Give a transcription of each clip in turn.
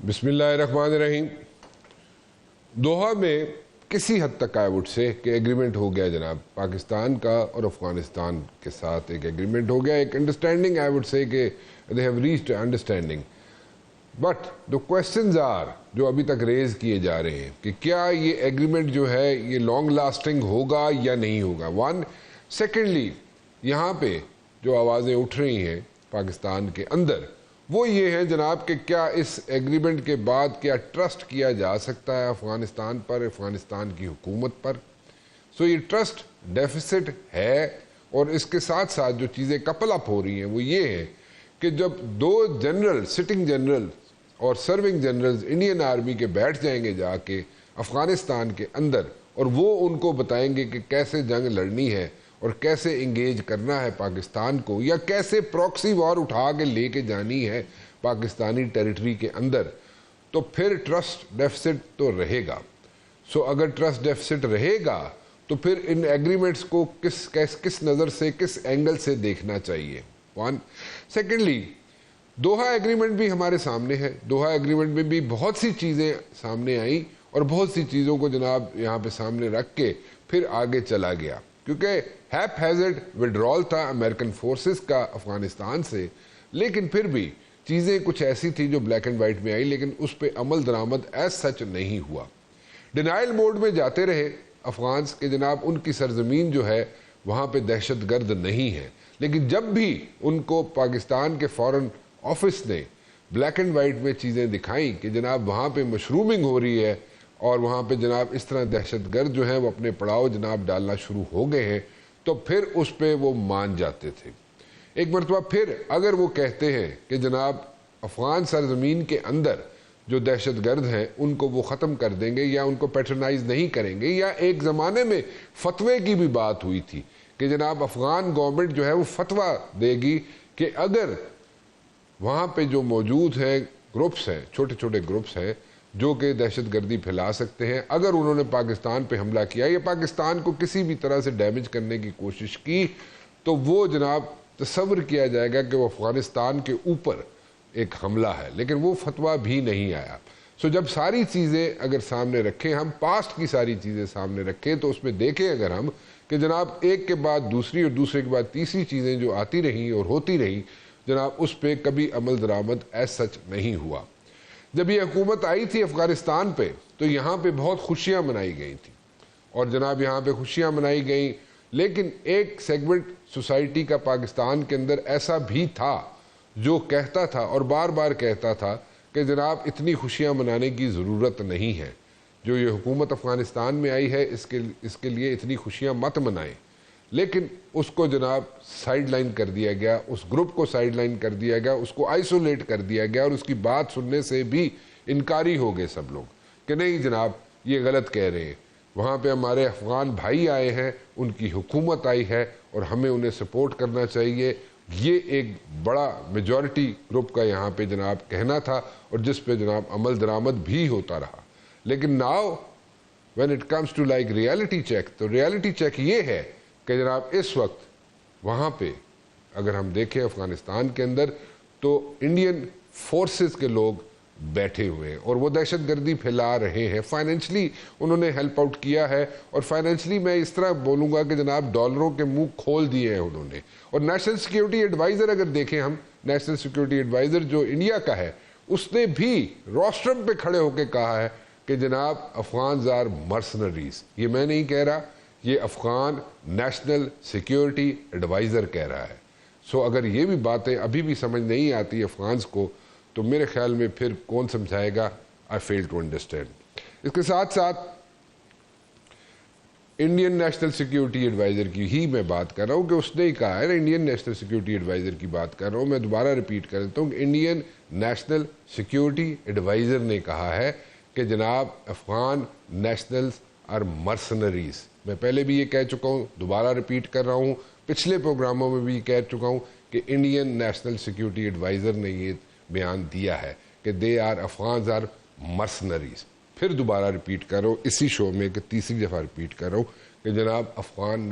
بسم اللہ الرحمن الرحیم. دوحہ میں کسی حد تک آئی وڈ سے کہ ایگریمنٹ ہو گیا جناب, پاکستان کا اور افغانستان کے ساتھ ایک ایگریمنٹ ہو گیا, ایک انڈرسٹینڈنگ آئی وڈ سے کہ they have reached understanding. But the questions are جو ابھی تک ریز کیے جا رہے ہیں کہ کیا یہ ایگریمنٹ جو ہے یہ لانگ لاسٹنگ ہوگا یا نہیں ہوگا. ون سیکنڈلی یہاں پہ جو آوازیں اٹھ رہی ہیں پاکستان کے اندر وہ یہ ہے جناب کہ کیا اس ایگریمنٹ کے بعد کیا ٹرسٹ کیا جا سکتا ہے افغانستان پر, افغانستان کی حکومت پر. سو یہ ٹرسٹ ڈیفیسٹ ہے, اور اس کے ساتھ ساتھ جو چیزیں کپل اپ ہو رہی ہیں وہ یہ ہے کہ جب دو جنرل, سٹنگ جنرل اور سرونگ جنرلز انڈین آرمی کے بیٹھ جائیں گے جا کے افغانستان کے اندر, اور وہ ان کو بتائیں گے کہ کیسے جنگ لڑنی ہے اور کیسے انگیج کرنا ہے پاکستان کو, یا کیسے پراکسی وار اٹھا کے لے کے جانی ہے پاکستانی ٹیریٹری کے اندر, تو پھر ٹرسٹ ڈیفیسٹ تو رہے گا. سو اگر ٹرسٹ ڈیفیسٹ رہے گا تو پھر ان ایگریمنٹس کو کس نظر سے, کس اینگل سے دیکھنا چاہیے. ون سیکنڈلی دوحہ ایگریمنٹ بھی ہمارے سامنے ہے. دوحہ ایگریمنٹ میں بھی بہت سی چیزیں سامنے آئیں اور بہت سی چیزوں کو جناب یہاں پہ سامنے رکھ کے پھر آگے چلا گیا, کیونکہ ہیپ ہیزرڈ وڈرال تھا امریکن فورسز کا افغانستان سے, لیکن پھر بھی چیزیں کچھ ایسی تھی جو بلیک اینڈ وائٹ میں آئی, لیکن اس پہ عمل درآمد ایز سچ نہیں ہوا. ڈینائل موڈ میں جاتے رہے افغانس کہ جناب ان کی سرزمین جو ہے وہاں پہ دہشت گرد نہیں ہے, لیکن جب بھی ان کو پاکستان کے فارن آفس نے بلیک اینڈ وائٹ میں چیزیں دکھائیں کہ جناب وہاں پہ مشرومنگ ہو رہی ہے اور وہاں پہ جناب اس طرح دہشت گرد جو ہیں وہ اپنے پڑاؤ جناب ڈالنا شروع ہو گئے ہیں, تو پھر اس پہ وہ مان جاتے تھے. ایک مرتبہ پھر اگر وہ کہتے ہیں کہ جناب افغان سرزمین کے اندر جو دہشت گرد ہیں ان کو وہ ختم کر دیں گے یا ان کو پیٹرنائز نہیں کریں گے, یا ایک زمانے میں فتوے کی بھی بات ہوئی تھی کہ جناب افغان گورنمنٹ جو ہے وہ فتویٰ دے گی کہ اگر وہاں پہ جو موجود ہیں گروپس ہیں, چھوٹے چھوٹے گروپس ہیں جو کہ دہشت گردی پھیلا سکتے ہیں, اگر انہوں نے پاکستان پہ حملہ کیا یا پاکستان کو کسی بھی طرح سے ڈیمیج کرنے کی کوشش کی, تو وہ جناب تصور کیا جائے گا کہ وہ افغانستان کے اوپر ایک حملہ ہے, لیکن وہ فتویٰ بھی نہیں آیا. سو جب ساری چیزیں اگر سامنے رکھیں, ہم پاسٹ کی ساری چیزیں سامنے رکھیں, تو اس میں دیکھیں اگر ہم کہ جناب ایک کے بعد دوسری اور دوسرے کے بعد تیسری چیزیں جو آتی رہیں اور ہوتی رہیں جناب اس پہ کبھی عمل درآمد ایز سچ نہیں ہوا. جب یہ حکومت آئی تھی افغانستان پہ تو یہاں پہ بہت خوشیاں منائی گئی تھیں, اور جناب یہاں پہ خوشیاں منائی گئیں, لیکن ایک سیگمنٹ سوسائٹی کا پاکستان کے اندر ایسا بھی تھا جو کہتا تھا اور بار بار کہتا تھا کہ جناب اتنی خوشیاں منانے کی ضرورت نہیں ہے, جو یہ حکومت افغانستان میں آئی ہے اس کے لیے اتنی خوشیاں مت منائیں. لیکن اس کو جناب سائیڈ لائن کر دیا گیا, اس گروپ کو سائیڈ لائن کر دیا گیا, اس کو آئسولیٹ کر دیا گیا, اور اس کی بات سننے سے بھی انکاری ہو گئے سب لوگ کہ نہیں جناب یہ غلط کہہ رہے ہیں, وہاں پہ ہمارے افغان بھائی آئے ہیں, ان کی حکومت آئی ہے اور ہمیں انہیں سپورٹ کرنا چاہیے. یہ ایک بڑا میجورٹی گروپ کا یہاں پہ جناب کہنا تھا, اور جس پہ جناب عمل درآمد بھی ہوتا رہا. لیکن now when it comes to like reality check, تو ریالٹی چیک یہ ہے کہ جناب اس وقت وہاں پہ اگر ہم دیکھیں افغانستان کے اندر تو انڈین فورسز کے لوگ بیٹھے ہوئے ہیں اور وہ دہشت گردی پھیلا رہے ہیں. فائنینشلی انہوں نے ہیلپ آؤٹ کیا ہے, اور فائنینشلی میں اس طرح بولوں گا کہ جناب ڈالروں کے منہ کھول دیے ہیں انہوں نے. اور نیشنل سیکیورٹی ایڈوائزر اگر دیکھیں ہم, نیشنل سیکیورٹی ایڈوائزر جو انڈیا کا ہے, اس نے بھی روسٹرم پہ کھڑے ہو کے کہا ہے کہ جناب افغانز آر مرسنریز. یہ میں نہیں کہہ رہا, یہ افغان نیشنل سیکیورٹی ایڈوائزر کہہ رہا ہے. سو اگر یہ بھی باتیں ابھی بھی سمجھ نہیں آتی افغانز کو, تو میرے خیال میں پھر کون سمجھائے گا. آئی فیل ٹو انڈرسٹینڈ. اس کے ساتھ ساتھ انڈین نیشنل سیکیورٹی ایڈوائزر کی ہی میں بات کر رہا ہوں کہ اس نے ہی کہا ہے, انڈین نیشنل سیکیورٹی ایڈوائزر کی بات کر رہا ہوں, میں دوبارہ ریپیٹ کر دیتا ہوں کہ انڈین نیشنل سیکیورٹی ایڈوائزر نے کہا ہے کہ جناب افغان نیشنلز آر مرسنریز. میں پہلے بھی یہ کہہ چکا ہوں, دوبارہ ریپیٹ کر رہا ہوں, پچھلے پروگراموں میں بھی کہہ چکا ہوں کہ انڈین نیشنل سیکیورٹی ایڈوائزر نے یہ بیان دیا ہے کہ دے آر افغانز آر مرسنریز. پھر دوبارہ ریپیٹ کر رہا ہوں اسی شو میں کہ تیسری دفعہ ریپیٹ کر رہا ہوں کہ جناب افغان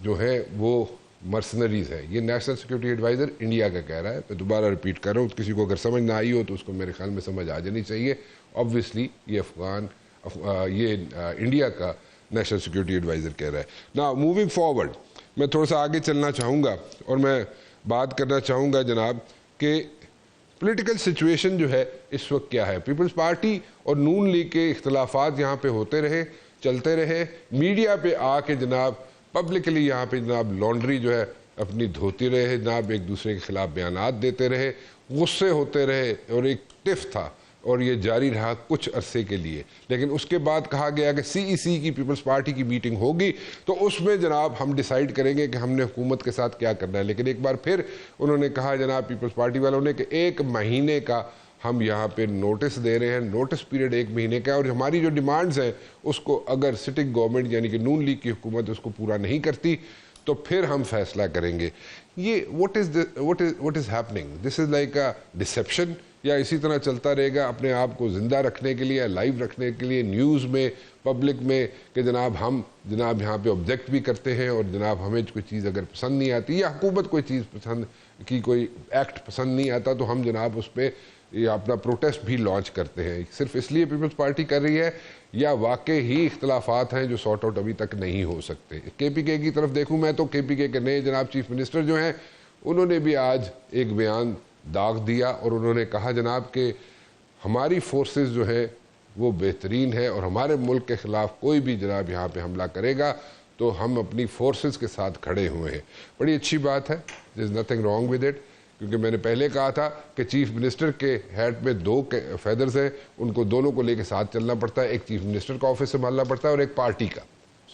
جو ہیں وہ مرسنریز ہیں. یہ نیشنل سیکورٹی ایڈوائزر انڈیا کا کہہ رہا ہے. میں دوبارہ ریپیٹ کر رہا ہوں, کسی کو اگر سمجھ نہ آئی ہو تو اس کو میرے خیال میں سمجھ آ جانی چاہیے. آبویسلی یہ انڈیا کا نیشنل سیکورٹی ایڈوائزر کہہ رہا ہے. نا موونگ فارورڈ, میں تھوڑا سا آگے چلنا چاہوں گا اور میں بات کرنا چاہوں گا جناب کہ پولیٹیکل سچویشن جو ہے اس وقت کیا ہے. پیپلز پارٹی اور نون لیگ کے اختلافات یہاں پہ ہوتے رہے, چلتے رہے. میڈیا پہ آ کے جناب پبلکلی یہاں پہ جناب لانڈری جو ہے اپنی دھوتی رہے, جناب ایک دوسرے کے خلاف بیانات دیتے رہے, غصے ہوتے رہے, اور ایک ٹف تھا اور یہ جاری رہا کچھ عرصے کے لیے. لیکن اس کے بعد کہا گیا کہ سی ای سی کی پیپلز پارٹی کی میٹنگ ہوگی تو اس میں جناب ہم ڈیسائیڈ کریں گے کہ ہم نے حکومت کے ساتھ کیا کرنا ہے. لیکن ایک بار پھر انہوں نے کہا جناب پیپلز پارٹی والوں نے کہ 1 مہینے کا ہم یہاں پہ نوٹس دے رہے ہیں, نوٹس پیریڈ 1 مہینے کا, اور ہماری جو ڈیمانڈز ہیں اس کو اگر سٹنگ گورنمنٹ یعنی کہ نون لیگ کی حکومت اس کو پورا نہیں کرتی تو پھر ہم فیصلہ کریں گے. یہ what is happening? This is like a deception, یا اسی طرح چلتا رہے گا اپنے آپ کو زندہ رکھنے کے لیے, لائیو رکھنے کے لیے نیوز میں, پبلک میں, کہ جناب ہم جناب یہاں پہ آبجیکٹ بھی کرتے ہیں اور جناب ہمیں کوئی چیز اگر پسند نہیں آتی یا حکومت کوئی چیز پسند کی کوئی ایکٹ پسند نہیں آتا تو ہم جناب اس پہ اپنا پروٹیسٹ بھی لانچ کرتے ہیں. صرف اس لیے پیپلز پارٹی کر رہی ہے یا واقع ہی اختلافات ہیں جو سارٹ آؤٹ ابھی تک نہیں ہو سکتے؟ کے پی کے کی طرف دیکھوں میں تو کے پی کے نئے جناب چیف منسٹر جو ہیں انہوں نے بھی آج ایک بیان داغ دیا اور انہوں نے کہا جناب کہ ہماری فورسز جو ہیں وہ بہترین ہے اور ہمارے ملک کے خلاف کوئی بھی جناب یہاں پہ حملہ کرے گا تو ہم اپنی فورسز کے ساتھ کھڑے ہوئے ہیں. بڑی اچھی بات ہے, there is nothing wrong with it, کیونکہ میں نے پہلے کہا تھا کہ چیف منسٹر کے ہیڈ میں 2 فیدرز ہیں, ان کو دونوں کو لے کے ساتھ چلنا پڑتا ہے. ایک چیف منسٹر کا آفس سنبھالنا پڑتا ہے اور ایک پارٹی کا.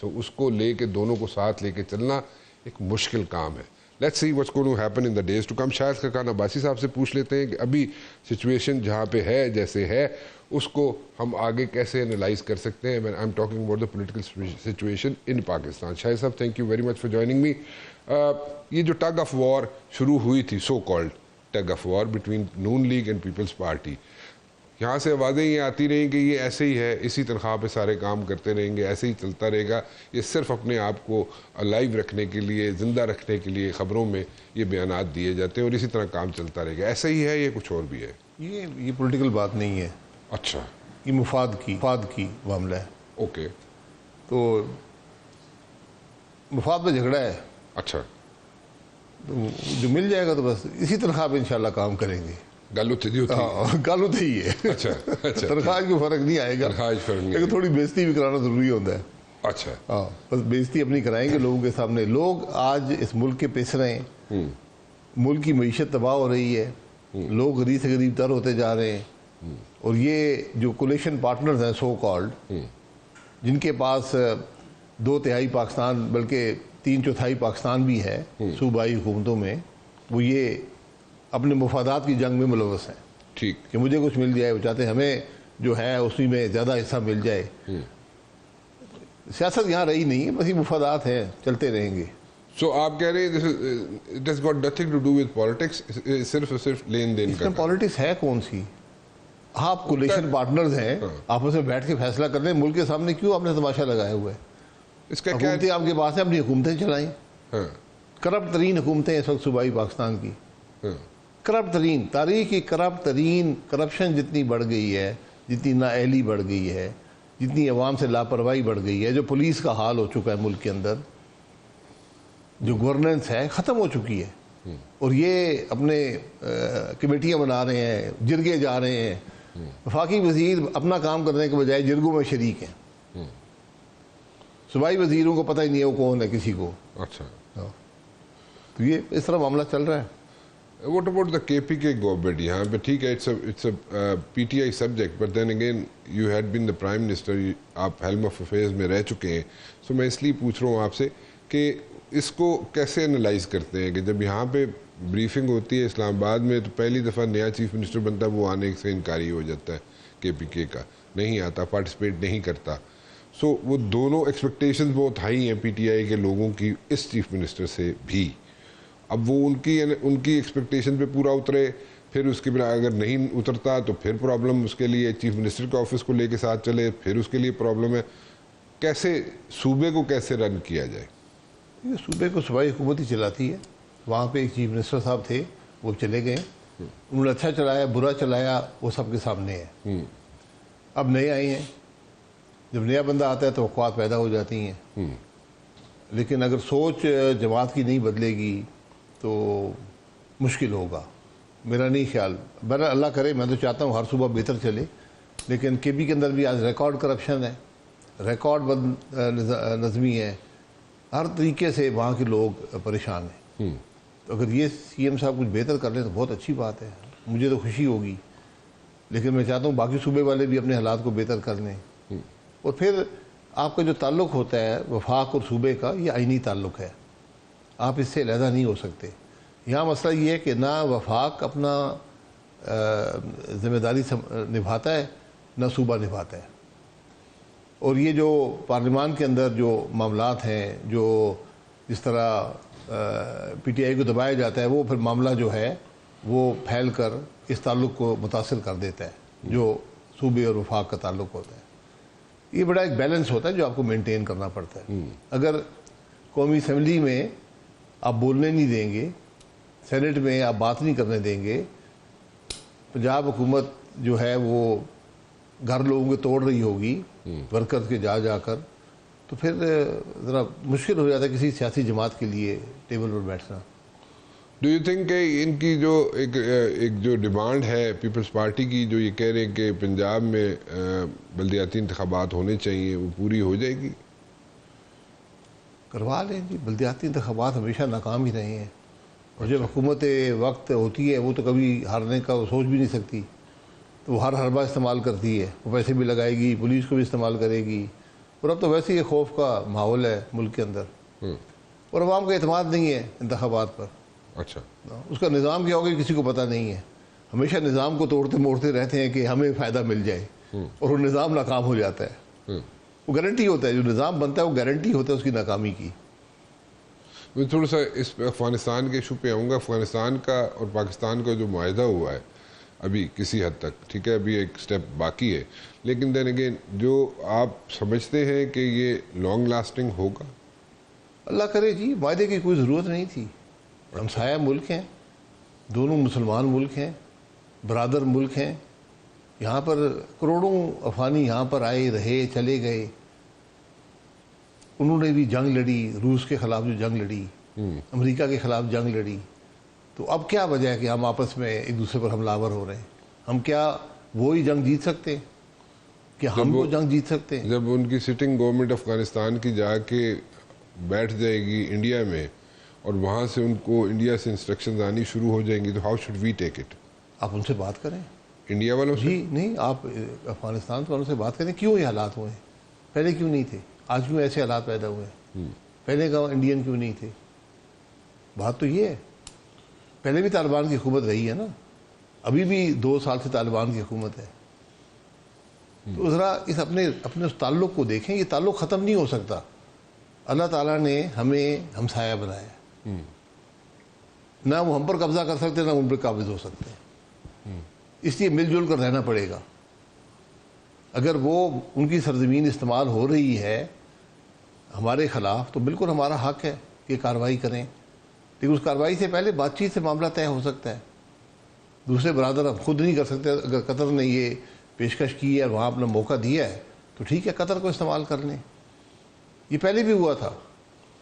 اس کو لے کے دونوں کو ساتھ لے کے چلنا ایک مشکل کام ہے. Let's see what's going to happen in the days to come. شاید خاقان عباسی صاحب سے پوچھ لیتے ہیں کہ ابھی سچویشن جہاں پہ ہے جیسے ہے اس کو ہم آگے کیسے انالائز کر سکتے ہیں. I'm talking about the political situation in Pakistan. شاہد صاحب, thank you very much for joining me. یہ جو ٹگ آف وار شروع ہوئی تھی, so called tug of war between Noon League and Peoples Party, یہاں سے آوازیں یہ آتی رہیں کہ یہ ایسے ہی ہے, اسی تنخواہ پہ سارے کام کرتے رہیں گے, ایسے ہی چلتا رہے گا, یہ صرف اپنے آپ کو لائیو رکھنے کے لیے, زندہ رکھنے کے لیے خبروں میں یہ بیانات دیے جاتے ہیں اور اسی طرح کام چلتا رہے گا. ایسا ہی ہے یہ کچھ اور بھی ہے؟ یہ پولیٹیکل بات نہیں ہے. اچھا, یہ مفاد کی معاملہ ہے. اوکے, تو مفاد پہ جھگڑا ہے. اچھا, تو جو مل جائے گا تو بس اسی تنخواہ پہ انشاءاللہ کام کریں گے. گالو تھی ہی ہے. اچھا, تنخواہ کی فرق نہیں آئے گا, لیکن تھوڑی بےزتی بھی کرانا ضروری ہوتا ہے. اچھا, ہاں, بس بےزتی اپنی کرائیں گے لوگوں کے سامنے. لوگ آج اس ملک کے پیس رہے ہیں, ملک کی معیشت تباہ ہو رہی ہے, لوگ غریب سے غریب تر ہوتے جا رہے ہیں, اور یہ جو کولیشن پارٹنرز ہیں سو کالڈ, جن کے پاس 2/3 پاکستان بلکہ 3/4 پاکستان بھی ہے صوبائی حکومتوں میں, وہ یہ اپنے مفادات کی جنگ میں ملوث ہیں. ٹھیک, کہ مجھے کچھ مل جائے, وہ چاہتے ہیں ہمیں جو ہے اسی میں زیادہ حصہ مل جائے. سیاست یہاں رہی نہیں ہے, بس یہ مفادات ہیں, چلتے رہیں گے. سو آپ کہہ رہے ہیں it has got nothing to do with politics, صرف لین دین کا. پالیٹکس ہے کون سی؟ آپ کولیشن پارٹنرز ہیں, آپس میں بیٹھ کے فیصلہ کر رہے ہیں. ملک کے سامنے کیوں آپ نے تماشا لگایا ہوا ہے؟ اس کا حکومتیں آپ کے پاس ہیں, اپنی حکومتیں چلائیں. کرپٹ ترین حکومتیں اس وقت صوبائی پاکستان کی, کرپٹ ترین, تاریخ کی کرپٹ ترین. کرپشن جتنی بڑھ گئی ہے, جتنی نااہلی بڑھ گئی ہے, جتنی عوام سے لاپرواہی بڑھ گئی ہے, جو پولیس کا حال ہو چکا ہے ملک کے اندر, جو گورننس ہے ختم ہو چکی ہے. اور یہ اپنے کمیٹیاں بنا رہے ہیں, جرگے جا رہے ہیں. وفاقی وزیر اپنا کام کرنے کے بجائے جرگوں میں شریک ہیں. صوبائی وزیروں کو پتہ ہی نہیں ہے وہ کون ہے کسی کو. اچھا, تو یہ اس طرح معاملہ چل رہا ہے. What about the KPK government? یہاں پہ ٹھیک ہے, it's a PTI subject, but then again you had been the prime minister, آپ helm of affairs میں رہ چکے ہیں. So میں اس لیے پوچھ رہا ہوں آپ سے کہ اس کو کیسے انالائز کرتے ہیں کہ جب یہاں پہ بریفنگ ہوتی ہے اسلام آباد میں تو پہلی دفعہ نیا چیف منسٹر بنتا ہے, وہ آنے سے انکاری ہو جاتا ہے, KPK کا نہیں آتا, پارٹیسپیٹ نہیں کرتا. سو وہ دونوں ایکسپیکٹیشنز بہت ہائی ہیں PTI کے لوگوں کی اس چیف منسٹر سے بھی. اب وہ ان کی ایکسپیکٹیشن پہ پورا اترے, پھر اس کے بنا اگر نہیں اترتا تو پھر پرابلم اس کے لیے, چیف منسٹر کے آفس کو لے کے ساتھ چلے پھر اس کے لیے پرابلم ہے. کیسے صوبے کو کیسے رن کیا جائے؟ یہ صوبے کو صوبائی حکومت ہی چلاتی ہے. وہاں پہ ایک چیف منسٹر صاحب تھے, وہ چلے گئے, انہوں نے اچھا چلایا برا چلایا وہ سب کے سامنے ہے. اب نئے آئے ہیں, جب نیا بندہ آتا ہے توقعات پیدا ہو جاتی ہیں, لیکن اگر سوچ جماعت کی نہیں بدلے گی تو مشکل ہوگا. میرا نہیں خیال, بہرحال اللہ کرے, میں تو چاہتا ہوں ہر صوبہ بہتر چلے, لیکن کے بی کے اندر بھی آج ریکارڈ کرپشن ہے, ریکارڈ بد نظمی ہے, ہر طریقے سے وہاں کے لوگ پریشان ہیں. تو اگر یہ سی ایم صاحب کچھ بہتر کر لیں تو بہت اچھی بات ہے, مجھے تو خوشی ہوگی, لیکن میں چاہتا ہوں باقی صوبے والے بھی اپنے حالات کو بہتر کر لیں. اور پھر آپ کا جو تعلق ہوتا ہے وفاق اور صوبے کا, یہ آئینی تعلق ہے, آپ اس سے علیحدہ نہیں ہو سکتے. یہاں مسئلہ یہ ہے کہ نہ وفاق اپنا ذمہ داری نبھاتا ہے نہ صوبہ نبھاتا ہے. اور یہ جو پارلیمان کے اندر جو معاملات ہیں, جو جس طرح پی ٹی آئی کو دبایا جاتا ہے, وہ پھر معاملہ جو ہے وہ پھیل کر اس تعلق کو متاثر کر دیتا ہے جو صوبے اور وفاق کا تعلق ہوتا ہے. یہ بڑا ایک بیلنس ہوتا ہے جو آپ کو مینٹین کرنا پڑتا ہے. اگر قومی اسمبلی میں آپ بولنے نہیں دیں گے, سینٹ میں آپ بات نہیں کرنے دیں گے, پنجاب حکومت جو ہے وہ گھر لوگوں کے توڑ رہی ہوگی ورکرز کے جا جا کر, تو پھر ذرا مشکل ہو جاتا ہے کسی سیاسی جماعت کے لیے ٹیبل پر بیٹھنا. ڈو یو تھنک کہ ان کی جو ایک جو ڈیمانڈ ہے پیپلز پارٹی کی, جو یہ کہہ رہے ہیں کہ پنجاب میں بلدیاتی انتخابات ہونے چاہیے, وہ پوری ہو جائے گی؟ کروا لیں جی, بلدیاتی انتخابات ہمیشہ ناکام ہی رہے ہیں, اور جب حکومت وقت ہوتی ہے وہ تو کبھی ہارنے کا سوچ بھی نہیں سکتی, تو وہ ہر حربہ استعمال کرتی ہے, وہ پیسے بھی لگائے گی, پولیس کو بھی استعمال کرے گی, اور اب تو ویسے ہی خوف کا ماحول ہے ملک کے اندر, اور عوام کا اعتماد نہیں ہے انتخابات پر. اچھا, اس کا نظام کیا ہوگا کسی کو پتہ نہیں ہے, ہمیشہ نظام کو توڑتے موڑتے رہتے ہیں کہ ہمیں فائدہ مل جائے, اور وہ نظام ناکام ہو جاتا ہے. وہ گارنٹی ہوتا ہے, جو نظام بنتا ہے وہ گارنٹی ہوتا ہے اس کی ناکامی کی. میں تھوڑا سا اس افغانستان کے ایشو پہ آؤں گا. افغانستان کا اور پاکستان کا جو معاہدہ ہوا ہے ابھی کسی حد تک ٹھیک ہے, ابھی ایک سٹیپ باقی ہے, لیکن دین اگین جو آپ سمجھتے ہیں کہ یہ لانگ لاسٹنگ ہوگا؟ اللہ کرے جی, معاہدے کی کوئی ضرورت نہیں تھی. ہمسایہ ملک ہیں, دونوں مسلمان ملک ہیں, برادر ملک ہیں, یہاں پر کروڑوں افغانی یہاں پر آئے رہے چلے گئے, انہوں نے بھی جنگ لڑی, روس کے خلاف جو جنگ لڑی, امریکہ کے خلاف جنگ لڑی, تو اب کیا وجہ ہے کہ ہم آپس میں ایک دوسرے پر حملہ آور ہو رہے ہیں؟ ہم کیا وہی جنگ جیت سکتے ہیں؟ کہ ہم وہ جنگ جیت سکتے ہیں؟ جب ان کی سٹنگ گورنمنٹ افغانستان کی جا کے بیٹھ جائے گی انڈیا میں, اور وہاں سے ان کو انڈیا سے انسٹرکشنز آنی شروع ہو جائیں گی, تو how should we take it? آپ ان سے بات کریں, انڈیا والوں سے. جی نہیں, آپ افغانستان والوں سے بات کریں, کیوں یہ حالات ہوئے ہیں, پہلے کیوں نہیں تھے, آج کیوں ایسے حالات پیدا ہوئے ہیں, پہلے کا انڈین کیوں نہیں تھے؟ بات تو یہ ہے, پہلے بھی طالبان کی حکومت رہی ہے نا, ابھی بھی 2 سال سے طالبان کی حکومت ہے. تو ذرا اس اپنے اس تعلق کو دیکھیں, یہ تعلق ختم نہیں ہو سکتا. اللہ تعالیٰ نے ہمیں ہمسایہ بنایا ہے, نہ وہ ہم پر قبضہ کر سکتے نہ ان پر قابض ہو سکتے, اس لیے مل جل کر رہنا پڑے گا. اگر وہ ان کی سرزمین استعمال ہو رہی ہے ہمارے خلاف تو بالکل ہمارا حق ہے کہ کارروائی کریں, لیکن اس کارروائی سے پہلے بات چیت سے معاملہ طے ہو سکتا ہے. دوسرے برادر اب خود نہیں کر سکتے. اگر قطر نے یہ پیشکش کی ہے اور وہاں اپنا موقع دیا ہے تو ٹھیک ہے, قطر کو استعمال کر لیں. یہ پہلے بھی ہوا تھا,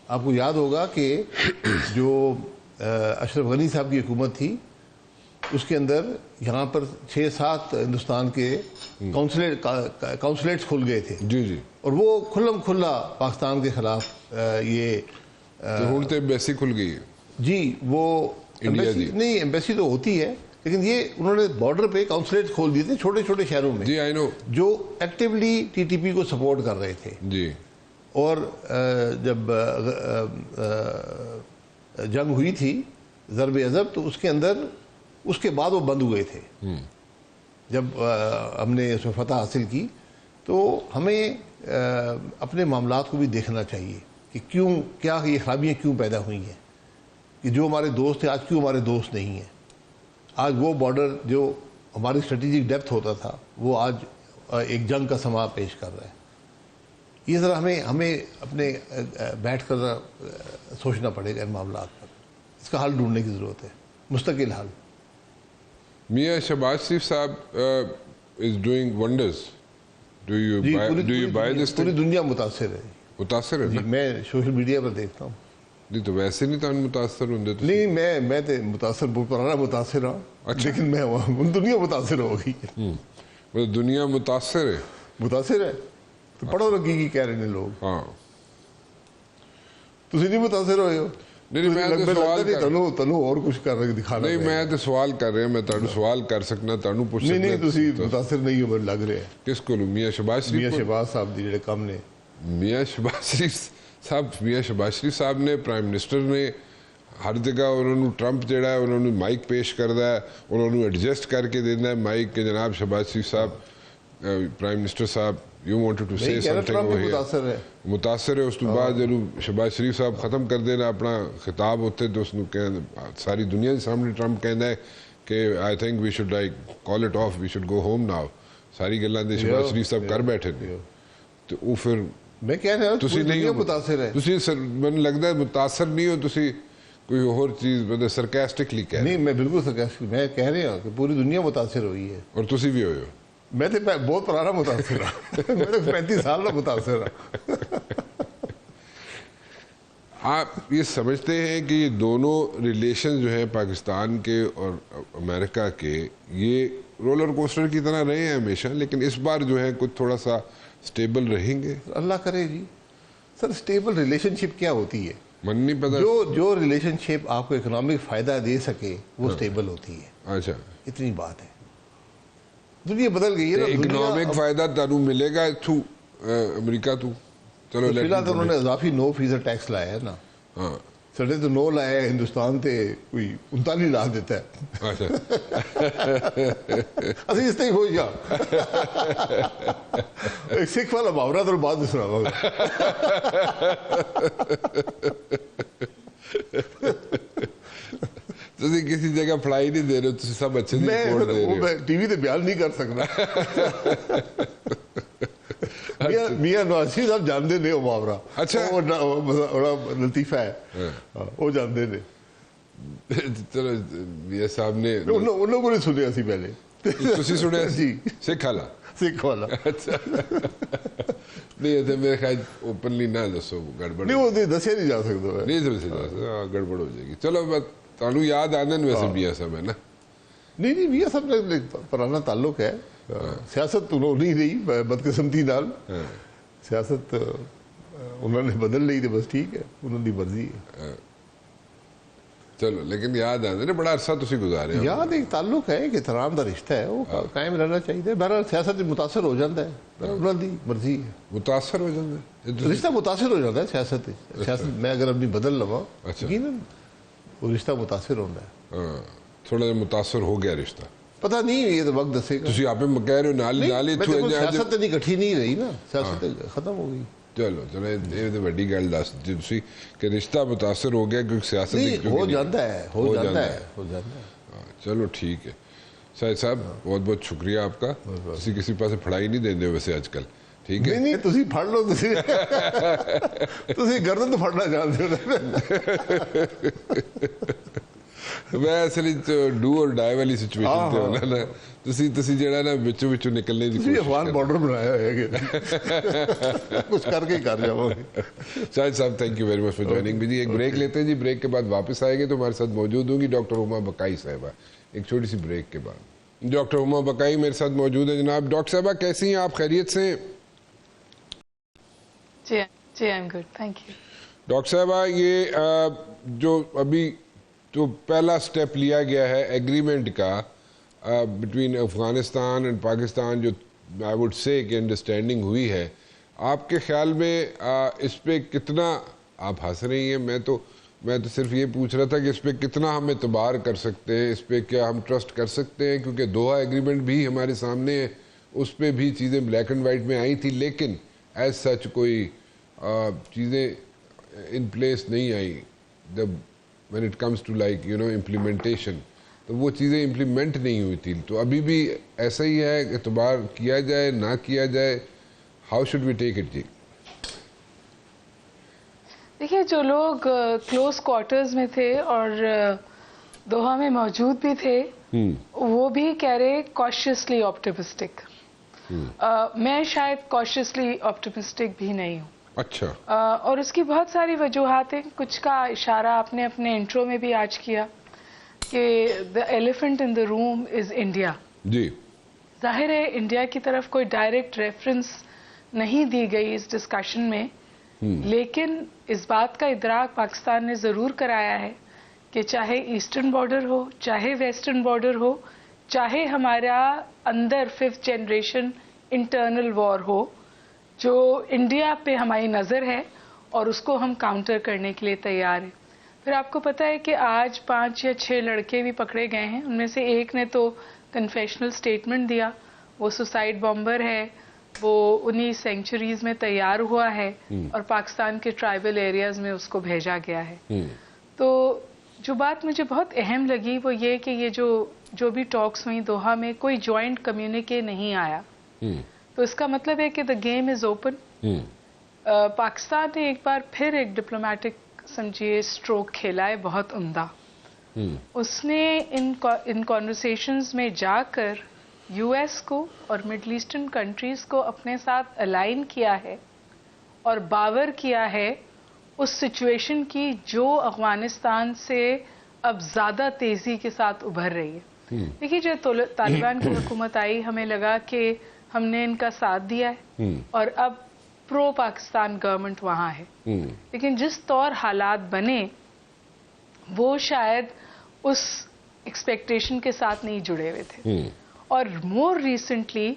آپ کو یاد ہوگا کہ جو اشرف غنی صاحب کی حکومت تھی اس کے اندر یہاں پر 6-7 ہندوستان کے کونسلیٹس کھل گئے تھے. جی جی, اور وہ کھلم کھلا پاکستان کے خلاف یہ ایمبیسی کھل گئی ہے. جی, وہ ایمبیسی نہیں, ایمبیسی تو ہوتی ہے, لیکن یہ انہوں نے بارڈر پہ کونسلیٹ کھول دیے تھے چھوٹے چھوٹے شہروں میں. جی آئی نو, جو ایکٹیولی ٹی ٹی پی کو سپورٹ کر رہے تھے. جی, اور جب جنگ ہوئی تھی ضرب عضب تو اس کے اندر اس کے بعد وہ بند ہوئے تھے. جب ہم نے اس میں فتح حاصل کی تو ہمیں اپنے معاملات کو بھی دیکھنا چاہیے کہ کیوں, کیا یہ خرابیاں کیوں پیدا ہوئی ہیں, کہ جو ہمارے دوست تھے آج کیوں ہمارے دوست نہیں ہیں. آج وہ بارڈر جو ہماری اسٹریٹجک ڈیپتھ ہوتا تھا وہ آج ایک جنگ کا سما پیش کر رہا ہے. یہ ذرا ہمیں اپنے بیٹھ کر سوچنا پڑے گا ان معاملات پر. اس کا حل ڈھونڈنے کی ضرورت ہے, مستقل حل. میاں شہباز شریف صاحب is doing wonders. Do you by this پوری دنیا متاثر ہے. متاثر ہے جی, میں سوشل میڈیا پر دیکھتا ہوں. نہیں تو ویسے نہیں تو متاثر ہوں. نہیں, میں تو متاثر, بہت پرانا متاثر ہوں. لیکن میں دنیا متاثر ہو گئی. دنیا متاثر ہے. متاثر ہے تو پڑھو لگی کی کہہ رہے ہیں لوگ. ہاں, تسی نہیں متاثر ہوئے ہو. نہیں میں تو سوال تنو اور کچھ کر رہے دکھانا. نہیں میں تو سوال کر رہا, میں تانوں سوال کر سکنا, تانوں پوچھ سکنا. نہیں تسی متاثر نہیں ہو لگ رہے. کس کو؟ میاں شہباز شریف. میاں شہباز صاحب دی جڑے کام نے. میاں شہباز شریف صاحب نے, پرائم منسٹر نے ہر جگہ انہوں نے ٹرمپ جڑا ہے انہوں نے مائک پیش کردا ہے, انہوں نے ایڈجسٹ کر کے دینا ہے مائک کہ جناب شہباز شریف صاحب, پرائم منسٹر صاحب یو وانٹڈ ٹو سے سم تھنگ. متاثر ہے. اس تو بعد جب شہباز شریف صاحب ختم کر دینا اپنا خطاب ہوتے تو اس نے ساری دنیا کے سامنے ٹرمپ کہنا ہے کہ I think we should like call it off, we should go home now. ساری گلاں دے شہباز شریف صاحب کر بیٹھے نے. تو وہ پھر میں کہہ رہا ہوں تسی نہیں متاثر ہے. تسی من لگدا ہے متاثر نہیں ہو, تسی کوئی اور چیز مطلب سرکاسٹکلی کہہ رہے. نہیں میں بالکل سرکاسٹک, میں کہہ رہا ہوں کہ پوری دنیا متاثر ہوئی ہے. اور تسی بھی ہوئے ہو. میں تو بہت پرانا متاثر ہوں. میں تو 35 سال کا متاثر ہوں. آپ یہ سمجھتے ہیں کہ یہ دونوں ریلیشن جو ہیں پاکستان کے اور امریکہ کے, یہ رولر کوسٹر کی طرح رہے ہیں ہمیشہ, لیکن اس بار جو ہے کچھ تھوڑا سا سٹیبل رہیں گے؟ اللہ کرے جی. سر سٹیبل ریلیشن شپ کیا ہوتی ہے؟ من نہیں پتا. جو ریلیشن شپ آپ کو اکنامک فائدہ دے سکے وہ سٹیبل ہوتی ہے. اچھا, اتنی بات ہے. دنیا بدل گئی ہے نا. اکنامک فائدہ تانوں ملے گا تھو امریکہ تو چلو فی الحال تو انہوں نے اضافی 9% ٹیکس لایا ہے نا. ہاں, سڈے تو 9 لایا ہے, ہندوستان تے کوئی 39 لا دیتا ہے. اچھا اسی اس طرح ہو جا. ایک سکھ والا محاورہ تو بعد میں سناواں گا. تسی کسی جگہ پڑھائی نہیں دے رہے ہو, تسی سب اچھے سے رپورٹ دے رہے ہو. ٹی وی تے بیان نہیں کر سکتا. میاں نواز شریف صاحب جانتے نے وہ محاورہ. اچھا, بڑا لطیفہ ہے, وہ جانتے نے. چلو میاں صاحب نے ان لوگوں نے سنیا سی پہلے. تسی سنیا جی سکھ والا. سکھ والا. اچھا نہیں ایسے میرے خیال اوپنلی نہ دسو, گڑبڑ نہیں, وہ دسیا نہیں جا سکتا. نہیں دسیا جا سکتا, گڑبڑ ہو جائے گی. چلو تانوں یاد آنے ویسے میاں صاحب ہے نا. نہیں میاں صاحب نے پرانا تعلق ہے. سیاست انہوں نہیں رہی بدقسمتی نال. سیاست انہوں نے بدل لی تو بس ٹھیک ہے, انہوں نے مرضی ہے. چلو لیکن یاد آنے نا, بڑا عرصہ تسی گزارے. یاد ایک تعلق ہے, ایک احترام دا رشتہ ہے, وہ قائم رہنا چاہیے. بہرحال سیاست متاثر ہو جاتا ہے, انہوں دی مرضی ہے. متاثر ہو جاتا ہے رشتہ, متاثر ہو جاتا ہے سیاست. سیاست میں اگر اپنی بدل لوا یقیناً وہ رشتہ متاثر ہوتا ہے. تھوڑا جا متاثر ہو گیا رشتہ. پتہ نہیں, یہ تو وقت دسے گا. تسی آپ کہہ رہے ہو نالی سیاست نہیں کٹھی نہیں رہی نا, سیاست ختم ہو گئی. چلو یہ تو بڑی گل دس تسی کہ رشتہ متاثر ہو گیا کیونکہ سیاست ہو جاتا ہے. چلو ٹھیک ہے. شاہد صاحب بہت بہت شکریہ آپ کا. کسی پاس پڑھائی نہیں دیں ویسے آج کل. ٹھیک ہے, نہیں تسی پڑھ لو. تسی گردن تو پڑھنا جانتے ہو. میں اصلی ڈو اور ڈائی والی سچویشن تے ہونا نا. تسی جڑا نا وچوں وچوں نکلنے دی کوشش. افغان بارڈر بنایا ہے کہ کچھ کر کے ہی کر جاؤ. شاہد صاحب thank you very much for joining me. ایک بریک لیتے ہیں جی, بریک کے بعد واپس آئیں گے تو ہمارے ساتھ موجود ہوں گی ڈاکٹر ہما بقائی صاحبہ. ایک چھوٹی سی بریک کے بعد ڈاکٹر ہما بقائی میرے ساتھ موجود ہیں. جناب ڈاکٹر صاحبہ کیسی ہیں آپ, خیریت سے؟ جی I am good, thank you. Doctor صاحبہ یہ جو ابھی تو پہلا سٹیپ لیا گیا ہے ایگریمنٹ کا بٹوین افغانستان اینڈ پاکستان, جو آئی وڈ سے کہ انڈرسٹینڈنگ ہوئی ہے, آپ کے خیال میں اس پہ کتنا آپ ہنس رہی ہیں, میں تو صرف یہ پوچھ رہا تھا کہ اس پہ کتنا ہم اعتبار کر سکتے ہیں, اس پہ کیا ہم ٹرسٹ کر سکتے ہیں, کیونکہ دوحہ ایگریمنٹ بھی ہمارے سامنے ہے, اس پہ بھی چیزیں بلیک اینڈ وائٹ میں آئی تھی, لیکن ایز سچ کوئی چیزیں ان پلیس نہیں آئی. when it comes to like implementation, تو وہ چیزیں امپلیمنٹ نہیں ہوئی تھی. تو ابھی بھی ایسا ہی ہے, اعتبار کیا جائے نہ کیا جائے, how should we take it جی؟ دیکھیے جو لوگ کلوز کوارٹرز میں تھے اور دوحہ میں موجود بھی تھے وہ بھی کہہ رہے کاشیسلی آپٹیمسٹک. میں شاید کاشیسلی آپٹیمسٹک بھی نہیں ہوں. اچھا. اور اس کی بہت ساری وجوہات ہیں. کچھ کا اشارہ آپ نے اپنے انٹرو میں بھی آج کیا کہ the elephant in the room is India. جی. ظاہر ہے انڈیا کی طرف کوئی ڈائریکٹ ریفرنس نہیں دی گئی اس ڈسکشن میں، لیکن اس بات کا ادراک پاکستان نے ضرور کرایا ہے کہ چاہے ایسٹرن بارڈر ہو، چاہے ویسٹرن بارڈر ہو، چاہے ہمارا اندر 5th جنریشن انٹرنل وار ہو، جو انڈیا پہ ہماری نظر ہے اور اس کو ہم کاؤنٹر کرنے کے لیے تیار ہیں. پھر آپ کو پتہ ہے کہ آج 5 یا 6 لڑکے بھی پکڑے گئے ہیں. ان میں سے ایک نے تو کنفیشنل سٹیٹمنٹ دیا، وہ سوسائڈ بامبر ہے، وہ انہی سینکچریز میں تیار ہوا ہے اور پاکستان کے ٹرائبل ایریاز میں اس کو بھیجا گیا ہے. تو جو بات مجھے بہت اہم لگی وہ یہ کہ یہ جو بھی ٹاکس ہوئی دوحہ میں کوئی جوائنٹ کمیونیکے نہیں آیا. تو اس کا مطلب ہے کہ the game is open. Pakistan نے ایک بار پھر ایک ڈپلومیٹک سمجھیے اسٹروک کھیلا ہے بہت عمدہ. اس نے ان کانورسیشنز میں جا کر یو ایس کو اور مڈل ایسٹرن کنٹریز کو اپنے ساتھ الائن کیا ہے اور باور کیا ہے اس سچویشن کی جو افغانستان سے اب زیادہ تیزی کے ساتھ ابھر رہی ہے. دیکھیے جو طالبان کی حکومت آئی ہمیں لگا کہ ہم نے ان کا ساتھ دیا ہے اور اب پرو پاکستان گورنمنٹ وہاں ہے، لیکن جس طور حالات بنے وہ شاید اس ایکسپیکٹیشن کے ساتھ نہیں جڑے ہوئے تھے. اور مور ریسنٹلی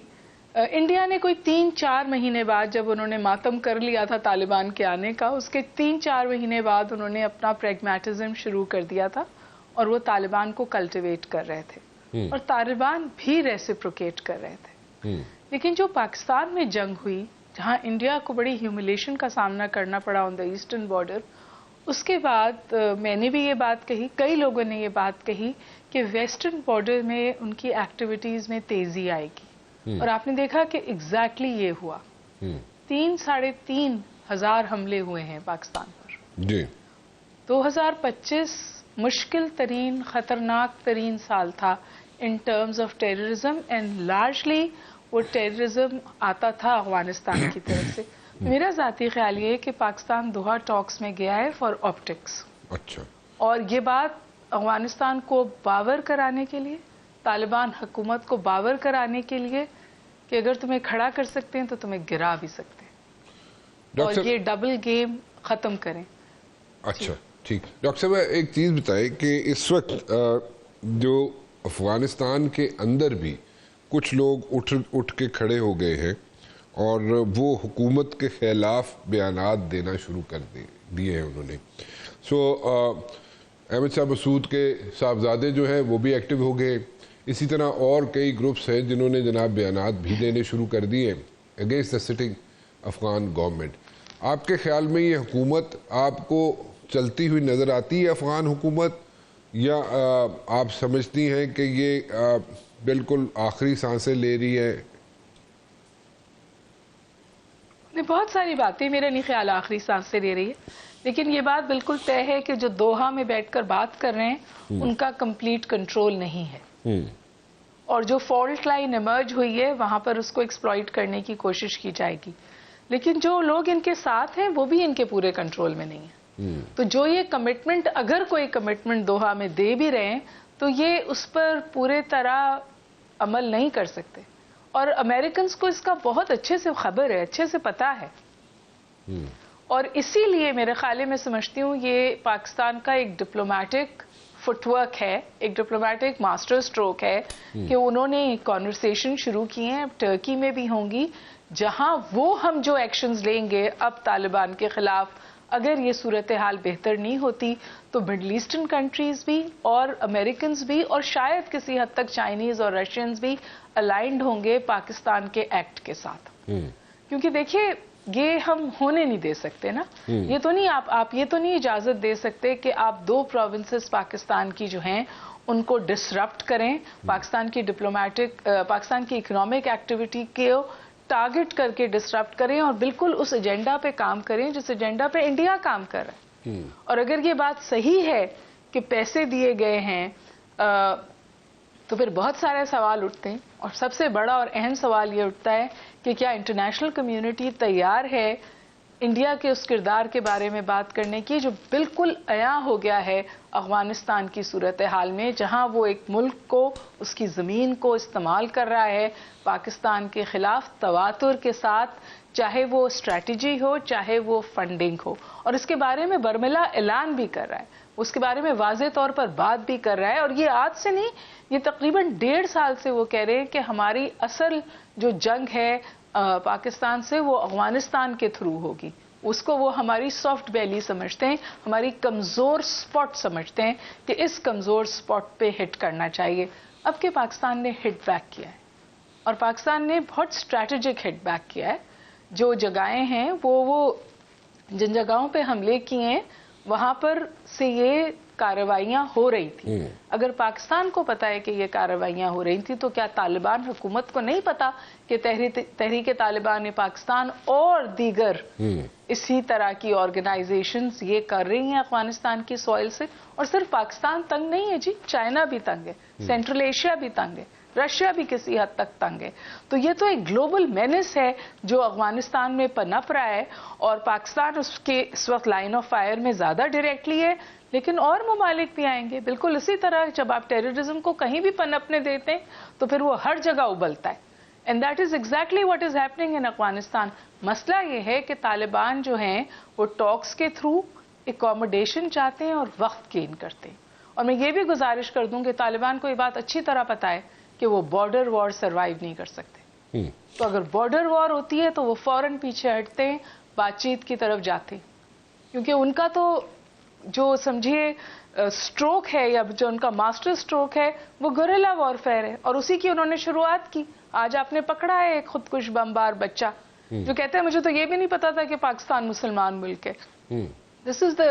انڈیا نے کوئی 3-4 مہینے بعد جب انہوں نے ماتم کر لیا تھا طالبان کے آنے کا، اس کے 3-4 مہینے بعد انہوں نے اپنا پریگمیٹزم شروع کر دیا تھا اور وہ طالبان کو کلٹیویٹ کر رہے تھے اور طالبان بھی ریسیپروکیٹ کر رہے تھے. لیکن جو پاکستان میں جنگ ہوئی جہاں انڈیا کو بڑی ہیوملیشن کا سامنا کرنا پڑا آن دا ایسٹرن بارڈر، اس کے بعد میں نے بھی یہ بات کہی، کئی لوگوں نے یہ بات کہی کہ ویسٹرن بارڈر میں ان کی ایکٹیویٹیز میں تیزی آئے گی. اور آپ نے دیکھا کہ ایگزیکٹلی یہ ہوا. 3-3.5 ہزار حملے ہوئے ہیں پاکستان پر. جی. 2025 مشکل ترین خطرناک ترین سال تھا in terms of terrorism and largely وہ ٹیررزم آتا تھا افغانستان کی طرف سے. میرا ذاتی خیال یہ ہے کہ پاکستان دوحہ ٹاکس میں گیا ہے فار آپٹکس. اچھا. اور یہ بات افغانستان کو باور کرانے کے لیے، طالبان حکومت کو باور کرانے کے لیے کہ اگر تمہیں کھڑا کر سکتے ہیں تو تمہیں گرا بھی سکتے ہیں اور یہ ڈبل گیم ختم کریں. اچھا ٹھیک. ڈاکٹر صاحب ایک چیز بتائیں کہ اس وقت جو افغانستان کے اندر بھی کچھ لوگ اٹھ کے کھڑے ہو گئے ہیں اور وہ حکومت کے خلاف بیانات دینا شروع کر دیے ہیں انہوں نے. احمد شاہ مسعود کے صاحبزادے جو ہیں وہ بھی ایکٹیو ہو گئے. اسی طرح اور کئی گروپس ہیں جنہوں نے جناب بیانات بھی دینے شروع کر دیے against the sitting Afghan government. آپ کے خیال میں یہ حکومت آپ کو چلتی ہوئی نظر آتی ہے افغان حکومت، یا آپ سمجھتی ہیں کہ یہ بالکل آخری سانسیں لے رہی ہے؟ بہت ساری باتیں میرا نہیں خیال آخری سانسیں لے رہی ہے، لیکن یہ بات بالکل طے ہے کہ جو دوحہ میں بیٹھ کر بات کر رہے ہیں ان کا کمپلیٹ کنٹرول نہیں ہے اور جو فالٹ لائن ایمرج ہوئی ہے وہاں پر اس کو ایکسپلائٹ کرنے کی کوشش کی جائے گی. لیکن جو لوگ ان کے ساتھ ہیں وہ بھی ان کے پورے کنٹرول میں نہیں ہیں. تو جو یہ کمٹمنٹ، اگر کوئی کمٹمنٹ دوحہ میں دے بھی رہے ہیں تو یہ اس پر پورے طرح عمل نہیں کر سکتے اور امریکنز کو اس کا بہت اچھے سے خبر ہے، اچھے سے پتا ہے. اور اسی لیے میرے خیال میں سمجھتی ہوں یہ پاکستان کا ایک ڈپلومیٹک فٹ ورک ہے، ایک ڈپلومیٹک ماسٹر اسٹروک ہے کہ انہوں نے کانورسیشن شروع کی ہیں. اب ٹرکی میں بھی ہوں گی جہاں وہ ہم جو ایکشنز لیں گے اب طالبان کے خلاف، اگر یہ صورتحال بہتر نہیں ہوتی تو مڈل ایسٹرن کنٹریز بھی اور امریکنز بھی اور شاید کسی حد تک چائنیز اور رشینز بھی الائنڈ ہوں گے پاکستان کے ایکٹ کے ساتھ. کیونکہ دیکھیے یہ ہم ہونے نہیں دے سکتے نا. یہ تو نہیں آپ یہ تو نہیں اجازت دے سکتے کہ آپ 2 پروونسز پاکستان کی جو ہیں ان کو ڈسرپٹ کریں، پاکستان کی ڈپلومیٹک، پاکستان کی اکنامک ایکٹیویٹی کو ٹارگٹ کر کے ڈسٹرپٹ کریں اور بالکل اس ایجنڈا پہ کام کریں جس ایجنڈا پہ انڈیا کام کر رہا ہے. اور اگر یہ بات صحیح ہے کہ پیسے دیے گئے ہیں تو پھر بہت سارے سوال اٹھتے ہیں, اور سب سے بڑا اور اہم سوال یہ اٹھتا ہے کہ کیا انٹرنیشنل کمیونٹی تیار ہے انڈیا کے اس کردار کے بارے میں بات کرنے کی جو بالکل عیاں ہو گیا ہے افغانستان کی صورتحال میں, جہاں وہ ایک ملک کو, اس کی زمین کو استعمال کر رہا ہے پاکستان کے خلاف تواتر کے ساتھ, چاہے وہ اسٹریٹجی ہو چاہے وہ فنڈنگ ہو, اور اس کے بارے میں برملا اعلان بھی کر رہا ہے, اس کے بارے میں واضح طور پر بات بھی کر رہا ہے. اور یہ آج سے نہیں, یہ تقریباً 1.5 سال سے وہ کہہ رہے ہیں کہ ہماری اصل جو جنگ ہے پاکستان سے وہ افغانستان کے تھرو ہوگی. اس کو وہ ہماری سافٹ بیلی سمجھتے ہیں, ہماری کمزور سپاٹ سمجھتے ہیں کہ اس کمزور سپاٹ پہ ہٹ کرنا چاہیے. اب کہ پاکستان نے ہٹ بیک کیا ہے, اور پاکستان نے بہت اسٹریٹجک ہٹ بیک کیا ہے. جو جگہیں ہیں وہ جن جگہوں پہ حملے کیے ہیں وہاں پر سے یہ کارروائیاں ہو رہی تھیں. اگر پاکستان کو پتا ہے کہ یہ کارروائیاں ہو رہی تھیں تو کیا طالبان حکومت کو نہیں پتا کہ تحریک طالبان پاکستان اور دیگر اسی طرح کی آرگنائزیشنز یہ کر رہی ہیں افغانستان کی سوائل سے؟ اور صرف پاکستان تنگ نہیں ہے جی, چائنا بھی تنگ ہے, سینٹرل ایشیا بھی تنگ ہے, رشیا بھی کسی حد تک تنگ ہے. تو یہ تو ایک گلوبل مینس ہے جو افغانستان میں پنپ رہا ہے, اور پاکستان اس کے اس وقت لائن آف فائر میں زیادہ ڈائریکٹلی ہے, لیکن اور ممالک بھی آئیں گے. بالکل اسی طرح جب آپ ٹیررزم کو کہیں بھی پنپنے دیتے ہیں تو پھر وہ ہر جگہ ابلتا ہے. And that is exactly what is happening in Afghanistan. مسئلہ یہ ہے کہ طالبان جو ہیں وہ ٹاکس کے تھرو اکوموڈیشن چاہتے ہیں اور وقت گین کرتے ہیں. اور میں یہ بھی گزارش کر دوں کہ طالبان کو یہ بات اچھی طرح پتا ہے کہ وہ بارڈر وار سروائیو نہیں کر سکتے. تو اگر بارڈر وار ہوتی ہے تو وہ فوراً پیچھے ہٹتے ہیں, بات چیت کی طرف جاتے ہیں, کیونکہ ان کا تو جو سمجھیے سٹروک ہے یا جو ان کا ماسٹر سٹروک ہے وہ گوریلا وارفیئر ہے, اور اسی کی انہوں نے شروعات کی. آج آپ نے پکڑا ہے ایک خودکش بمبار بچہ جو کہتے ہیں مجھے تو یہ بھی نہیں پتا تھا کہ پاکستان مسلمان ملک ہے. This is the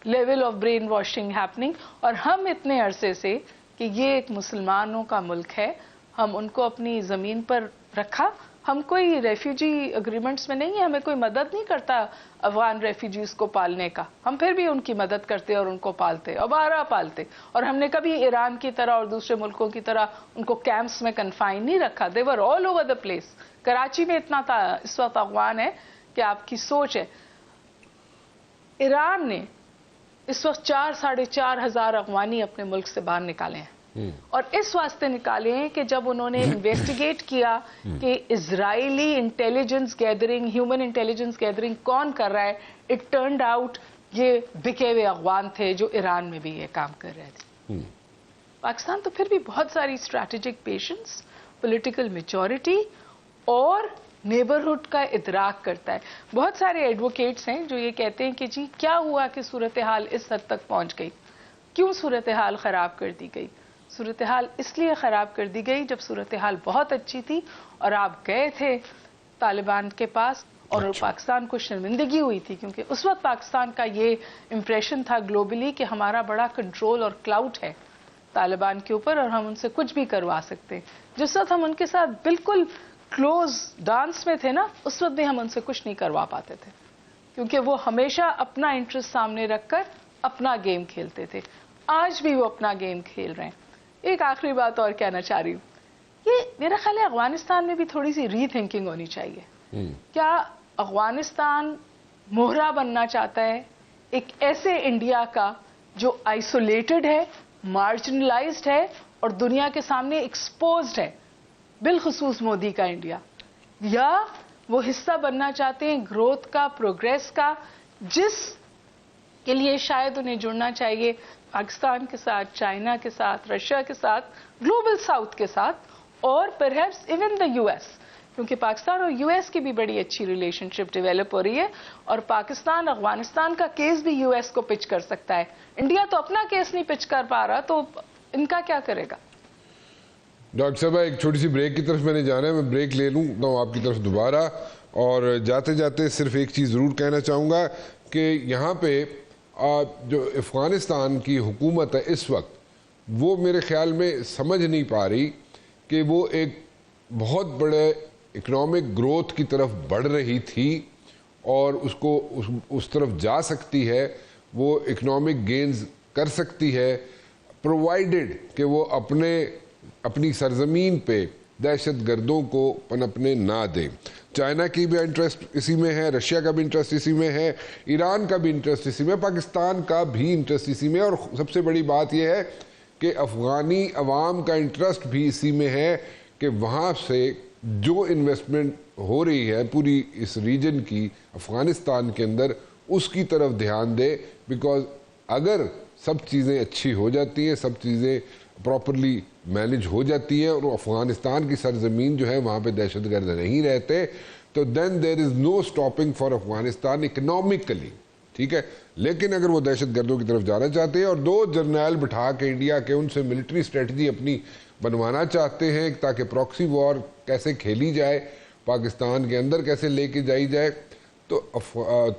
level of brain washing happening. اور ہم اتنے عرصے سے کہ یہ ایک مسلمانوں کا ملک ہے, ہم ان کو اپنی زمین پر رکھا. ہم کوئی ریفیوجی اگریمنٹس میں نہیں ہیں, ہمیں کوئی مدد نہیں کرتا افغان ریفیوجیز کو پالنے کا. ہم پھر بھی ان کی مدد کرتے اور ان کو پالتے, آوارہ پالتے. اور ہم نے کبھی ایران کی طرح اور دوسرے ملکوں کی طرح ان کو کیمپس میں کنفائن نہیں رکھا. They were all over the place. Karachi میں اتنا تھا اس وقت افغان ہے کہ آپ کی سوچ ہے. ایران نے اس وقت 4,500 ہزار افغانی اپنے ملک سے باہر نکالے ہیں, اور اس واسطے نکالے ہیں کہ جب انہوں نے انویسٹیگیٹ کیا کہ Israeli intelligence gathering, human intelligence gathering کون کر رہا ہے, اٹ ٹرنڈ آؤٹ یہ بکے ہوئے افغان تھے جو ایران میں بھی یہ کام کر رہے تھے. پاکستان تو پھر بھی بہت ساری اسٹریٹجک پیشنس, پولیٹیکل میچورٹی اور نیبرہڈ کا ادراک کرتا ہے. بہت سارے ایڈوکیٹس ہیں جو یہ کہتے ہیں کہ جی کیا ہوا کہ صورتحال اس حد تک پہنچ گئی, کیوں صورتحال خراب کر دی گئی. صورتحال اس لیے خراب کر دی گئی جب صورتحال بہت اچھی تھی اور آپ گئے تھے طالبان کے پاس اور پاکستان کو شرمندگی ہوئی تھی, کیونکہ اس وقت پاکستان کا یہ امپریشن تھا گلوبلی کہ ہمارا بڑا کنٹرول اور کلاؤٹ ہے طالبان کے اوپر اور ہم ان سے کچھ بھی کروا سکتے ہیں. جس وقت ہم ان کے ساتھ بالکل کلوز ڈانس میں تھے نا, اس وقت بھی ہم ان سے کچھ نہیں کروا پاتے تھے, کیونکہ وہ ہمیشہ اپنا انٹرسٹ سامنے رکھ کر اپنا گیم کھیلتے تھے. آج بھی وہ اپنا گیم کھیل رہے ہیں. ایک آخری بات اور کہنا چاہ رہی ہوں, یہ میرا خیال ہے افغانستان میں بھی تھوڑی سی ری تھنکنگ ہونی چاہیے. کیا افغانستان موہرا بننا چاہتا ہے ایک ایسے انڈیا کا جو آئسولیٹڈ ہے, مارجنلائزڈ ہے اور دنیا کے سامنے ایکسپوزڈ ہے, بالخصوص مودی کا انڈیا, یا وہ حصہ بننا چاہتے ہیں گروتھ کا, پروگریس کا, جس کے لیے شاید انہیں جڑنا چاہیے پاکستان کے ساتھ, چائنا کے ساتھ, رشیا کے ساتھ, گلوبل ساؤتھ کے ساتھ, اور perhaps even the U S, کیونکہ پاکستان اور یو ایس کی بھی بڑی اچھی ریلیشن شپ ڈیولپ ہو رہی ہے, اور پاکستان افغانستان کا کیس بھی یو ایس کو پچ کر سکتا ہے. انڈیا تو اپنا کیس نہیں پچ کر پا رہا, تو ان کا کیا کرے گا. ڈاکٹر صاحبہ ایک چھوٹی سی بریک کی طرف میں نے جانا ہے, میں بریک لے لوں تو آپ کی طرف دوبارہ, اور جاتے جاتے صرف ایک چیز ضرور کہنا چاہوں گا کہ یہاں پہ جو افغانستان کی حکومت ہے اس وقت, وہ میرے خیال میں سمجھ نہیں پا رہی کہ وہ ایک بہت بڑے اکنامک گروتھ کی طرف بڑھ رہی تھی اور اس کو اس طرف جا سکتی ہے, وہ اکنامک گینز کر سکتی ہے, پرووائڈڈ کہ وہ اپنی سرزمین پہ دہشت گردوں کو پنپنے نہ دیں. چائنا کی بھی انٹرسٹ اسی میں ہے, رشیا کا بھی انٹرسٹ اسی میں ہے, ایران کا بھی انٹرسٹ اسی میں, پاکستان کا بھی انٹرسٹ اسی میں, اور سب سے بڑی بات یہ ہے کہ افغانی عوام کا انٹرسٹ بھی اسی میں ہے کہ وہاں سے جو انویسٹمنٹ ہو رہی ہے پوری اس ریجن کی افغانستان کے اندر, اس کی طرف دھیان دے. بیکاز اگر سب چیزیں اچھی ہو جاتی ہیں, سب چیزیں پراپرلی مینج ہو جاتی ہیں اور افغانستان کی سرزمین جو ہے وہاں پہ دہشت گرد نہیں رہتے, تو دین دیر از نو اسٹاپنگ فار افغانستان اکنامکلی. ٹھیک ہے, لیکن اگر وہ دہشت گردوں کی طرف جانا چاہتے ہیں اور 2 جرنیل بٹھا کے انڈیا کے ان سے ملٹری اسٹریٹجی اپنی بنوانا چاہتے ہیں تاکہ پراکسی وار کیسے کھیلی جائے, پاکستان کے اندر کیسے لے کے جائی جائے, تو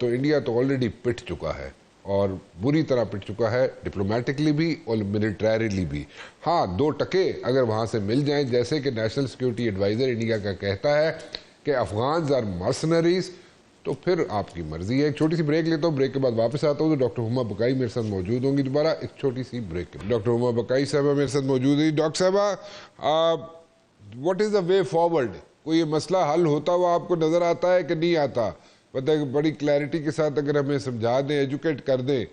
انڈیا تو آلریڈی پٹ چکا ہے اور بری طرح پٹ چکا ہے, ڈپلومیٹکلی بھی اور ملٹریلی بھی. ہاں 2 ٹکے اگر وہاں سے مل جائیں, جیسے کہ نیشنل سیکیورٹی ایڈوائزر انڈیا کا کہتا ہے کہ افغانز آر مرسنریز, تو پھر آپ کی مرضی ہے. ایک چھوٹی سی بریک لیتا ہوں, بریک کے بعد واپس آتا ہوں تو ڈاکٹر ہما بقائی میرے ساتھ موجود ہوں گی دوبارہ ایک چھوٹی سی بریک کے بعد. ڈاکٹر ہما بقائی صاحبہ میرے ساتھ موجود ہے. ڈاکٹر صاحبہ, what is the way forward? کوئی یہ مسئلہ حل ہوتا ہوا آپ کو نظر آتا ہے کہ نہیں آتا؟ مطلب بڑی کلیئرٹی کے ساتھ اگر ہمیں سمجھا دیں, ایجوکیٹ کر دیں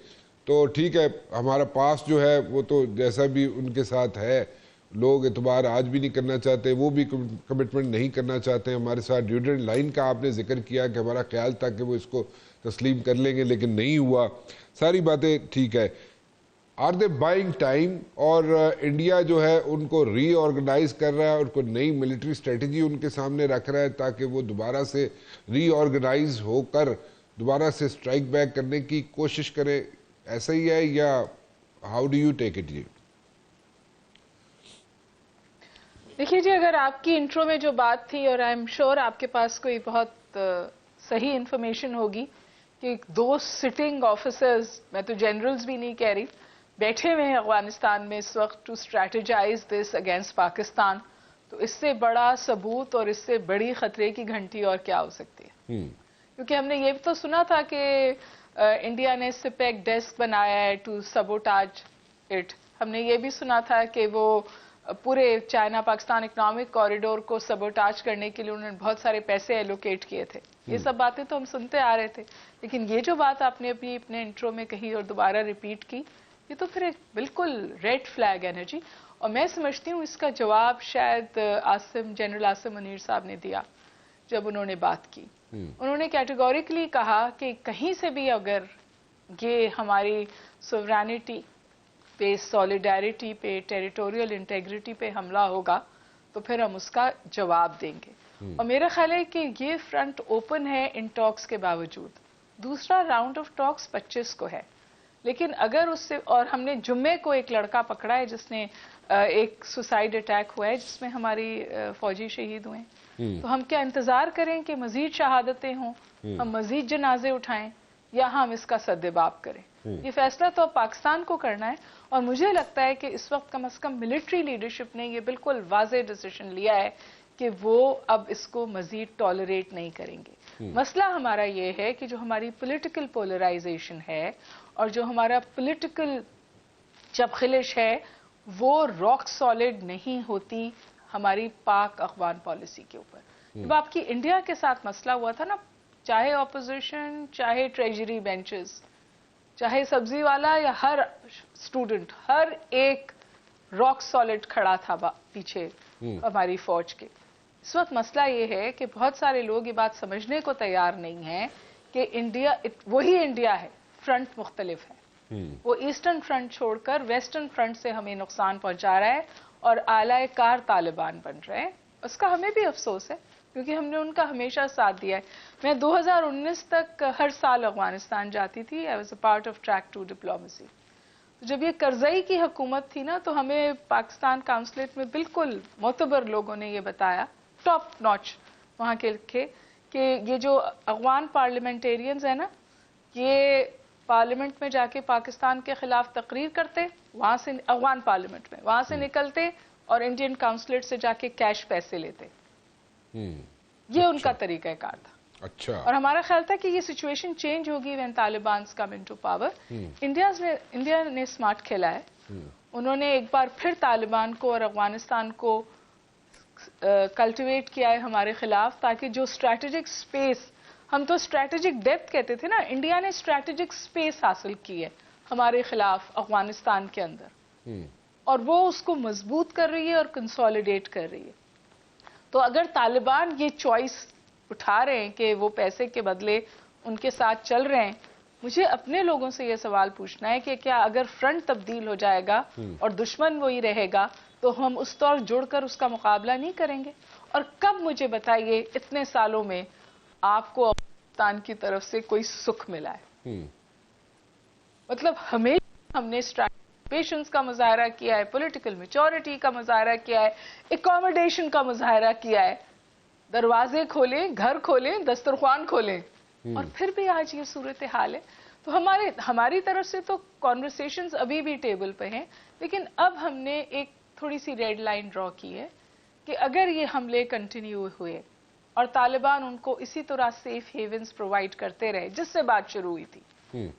تو ٹھیک ہے. ہمارا پاس جو ہے وہ تو جیسا بھی ان کے ساتھ ہے, لوگ اعتبار آج بھی نہیں کرنا چاہتے, وہ بھی کمٹمنٹ نہیں کرنا چاہتے ہمارے ساتھ. ڈیوڈنٹ لائن کا آپ نے ذکر کیا کہ ہمارا خیال تھا کہ وہ اس کو تسلیم کر لیں گے لیکن نہیں ہوا. ساری باتیں ٹھیک ہے. Are they buying time? اور انڈیا جو ہے ان کو ری آرگنائز کر رہا ہے اور کوئی نئی ملٹری اسٹریٹجی ان کے سامنے رکھ رہا ہے تاکہ وہ دوبارہ سے ری آرگنائز ہو کر دوبارہ سے اسٹرائک بیک کرنے کی کوشش کرے, ایسا ہی ہے یا how do you take it? دیکھیے جی, اگر آپ کی انٹرو میں جو بات تھی, اور آئی ایم شیور آپ کے پاس کوئی بہت صحیح انفارمیشن ہوگی کہ 2 سٹنگ آفیسرز, میں تو جنرلز بھی نہیں کہہ رہی, بیٹھے ہوئے ہیں افغانستان میں اس وقت to strategize this against Pakistan, تو اس سے بڑا ثبوت اور اس سے بڑی خطرے کی گھنٹی اور کیا ہو سکتی ہے؟ کیونکہ ہم نے یہ بھی تو سنا تھا کہ انڈیا نے اس سے ایک ڈیسک بنایا ہے ٹو سبوٹاج اٹ. ہم نے یہ بھی سنا تھا کہ وہ پورے چائنا پاکستان اکنامک کوریڈور کو سبوٹاج کرنے کے لیے انہوں نے بہت سارے پیسے ایلوکیٹ کیے تھے. یہ سب باتیں تو ہم سنتے آ رہے تھے, لیکن یہ جو بات آپ نے ابھی اپنے انٹرو میں کہی اور دوبارہ ریپیٹ کی, یہ تو پھر ایک بالکل ریڈ فلیگ ہے نا جی. اور میں سمجھتی ہوں اس کا جواب شاید جنرل عاصم منیر صاحب نے دیا جب انہوں نے بات کی. انہوں نے کیٹیگوریکلی کہا کہ کہیں سے بھی اگر یہ ہماری سوورینٹی پہ, سولیڈیرٹی پہ, ٹیریٹوریل انٹیگریٹی پہ حملہ ہوگا تو پھر ہم اس کا جواب دیں گے. اور میرا خیال ہے کہ یہ فرنٹ اوپن ہے ان ٹاکس کے باوجود. دوسرا راؤنڈ آف ٹاکس 25 کو ہے, لیکن اگر اس سے, اور ہم نے جمعے کو ایک لڑکا پکڑا ہے جس نے ایک سوسائڈ اٹیک ہوا ہے جس میں ہماری فوجی شہید ہوئے ہیں, تو ہم کیا انتظار کریں کہ مزید شہادتیں ہوں, ہم مزید جنازے اٹھائیں, یا ہم اس کا سدباب کریں؟ یہ فیصلہ تو پاکستان کو کرنا ہے. اور مجھے لگتا ہے کہ اس وقت کم از کم ملٹری لیڈرشپ نے یہ بالکل واضح ڈیسیشن لیا ہے کہ وہ اب اس کو مزید ٹالریٹ نہیں کریں گے. مسئلہ ہمارا یہ ہے کہ جو ہماری پولیٹیکل پولرائزیشن ہے اور جو ہمارا پولیٹیکل چپخلش ہے وہ راک سالڈ نہیں ہوتی ہماری پاک افغان پالیسی کے اوپر. جب آپ کی انڈیا کے ساتھ مسئلہ ہوا تھا نا, چاہے اپوزیشن, چاہے ٹریجری بینچز, چاہے سبزی والا یا ہر اسٹوڈنٹ, ہر ایک راک سالڈ کھڑا تھا پیچھے ہماری فوج کے. اس وقت مسئلہ یہ ہے کہ بہت سارے لوگ یہ بات سمجھنے کو تیار نہیں ہیں کہ انڈیا وہی انڈیا ہے, فرنٹ مختلف ہے. وہ ایسٹرن فرنٹ چھوڑ کر ویسٹرن فرنٹ سے ہمیں نقصان پہنچا رہا ہے اور اعلی کار طالبان بن رہے ہیں. اس کا ہمیں بھی افسوس ہے کیونکہ ہم نے ان کا ہمیشہ ساتھ دیا ہے. میں 2019 تک ہر سال افغانستان جاتی تھی. I was a part of track 2 diplomacy. جب یہ کرزئی کی حکومت تھی نا تو ہمیں پاکستان کاؤنسلیٹ میں بالکل معتبر لوگوں نے یہ بتایا, ٹاپ نوچ وہاں کے لکھے, کہ یہ جو افغان پارلیمنٹیرینز ہیں نا, یہ پارلیمنٹ میں جا کے پاکستان کے خلاف تقریر کرتے, وہاں سے افغان پارلیمنٹ میں وہاں سے نکلتے اور انڈین کاؤنسلیٹ سے جا کے کیش پیسے لیتے. یہ ان کا طریقہ کار تھا. اچھا. اور ہمارا خیال تھا کہ یہ سچویشن چینج ہوگی when Talibans come into power. India نے اسمارٹ کھیلا ہے. انہوں نے ایک بار پھر طالبان کو اور افغانستان کو کلٹیویٹ کیا ہے ہمارے خلاف, تاکہ جو اسٹریٹجک اسپیس, ہم تو اسٹریٹجک ڈیپتھ کہتے تھے نا, انڈیا نے اسٹریٹجک اسپیس حاصل کی ہے ہمارے خلاف افغانستان کے اندر, اور وہ اس کو مضبوط کر رہی ہے اور کنسالیڈیٹ کر رہی ہے. تو اگر طالبان یہ چوائس اٹھا رہے ہیں کہ وہ پیسے کے بدلے ان کے ساتھ چل رہے ہیں, مجھے اپنے لوگوں سے یہ سوال پوچھنا ہے کہ کیا اگر فرنٹ تبدیل ہو جائے گا اور دشمن وہی رہے گا تو ہم اس طور جڑ کر اس کا مقابلہ نہیں کریں گے؟ اور کب, مجھے بتائیے, اتنے سالوں میں آپ کو افغانستان کی طرف سے کوئی سکھ ملا ہے؟ مطلب ہم نے پیشنس کا مظاہرہ کیا ہے, پولیٹیکل میچورٹی کا مظاہرہ کیا ہے, اکوموڈیشن کا مظاہرہ کیا ہے, دروازے کھولیں, گھر کھولیں, دسترخوان کھولیں, اور پھر بھی آج یہ صورتحال ہے. تو ہماری طرف سے تو کانورسیشنز ابھی بھی ٹیبل پہ ہیں, لیکن اب ہم نے ایک تھوڑی سی ریڈ لائن ڈرا کی ہے کہ اگر یہ حملے کنٹینیو ہوئے اور طالبان ان کو اسی طرح سیف ہیونز پرووائڈ کرتے رہے جس سے بات شروع ہوئی تھی,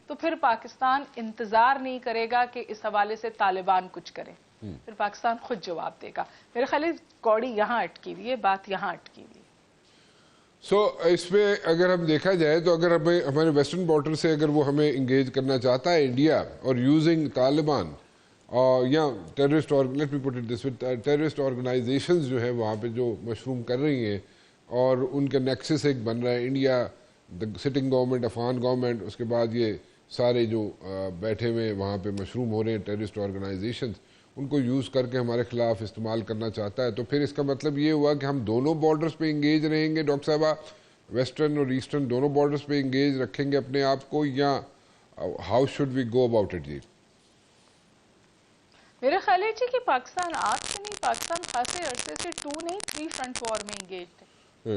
تو پھر پاکستان انتظار نہیں کرے گا کہ اس حوالے سے طالبان کچھ کرے, پھر پاکستان خود جواب دے گا. میرے خیال ہے کوڑی یہاں اٹکی ہوئی ہے, بات یہاں اٹکی ہوئی ہے. اس میں اگر ہم دیکھا جائے تو اگر ہمارے ویسٹرن بارڈر سے اگر وہ ہمیں انگیج کرنا چاہتا ہے انڈیا, اور یوزنگ طالبان یا ٹیررسٹ ٹیررسٹ آرگنائزیشنز جو ہیں وہاں پہ جو مشروم کر رہی ہیں, اور ان کا نیکسس ایک بن رہا ہے India, sitting government, Afghan government, اس کے بعد یہ سارے جو بیٹھے ہوئے وہاں پہ مشروم ہو رہے ہیں ٹیررسٹ آرگنائزیشنز, ان کو یوز کر کے ہمارے خلاف استعمال کرنا چاہتا ہے, تو پھر اس کا مطلب یہ ہوا کہ ہم دونوں بارڈرز پہ انگیج رہیں گے ڈاکٹر صاحبہ, ویسٹرن اور ایسٹرن دونوں بارڈرز پہ انگیج رکھیں گے اپنے آپ کو, یا how should we go about it? جی میرا خیال ہے کہ پاکستان آج سے نہیں, پاکستان خاصے عرصے سے 2 نہیں 3 فرنٹ وار میں انگیجڈ ہے.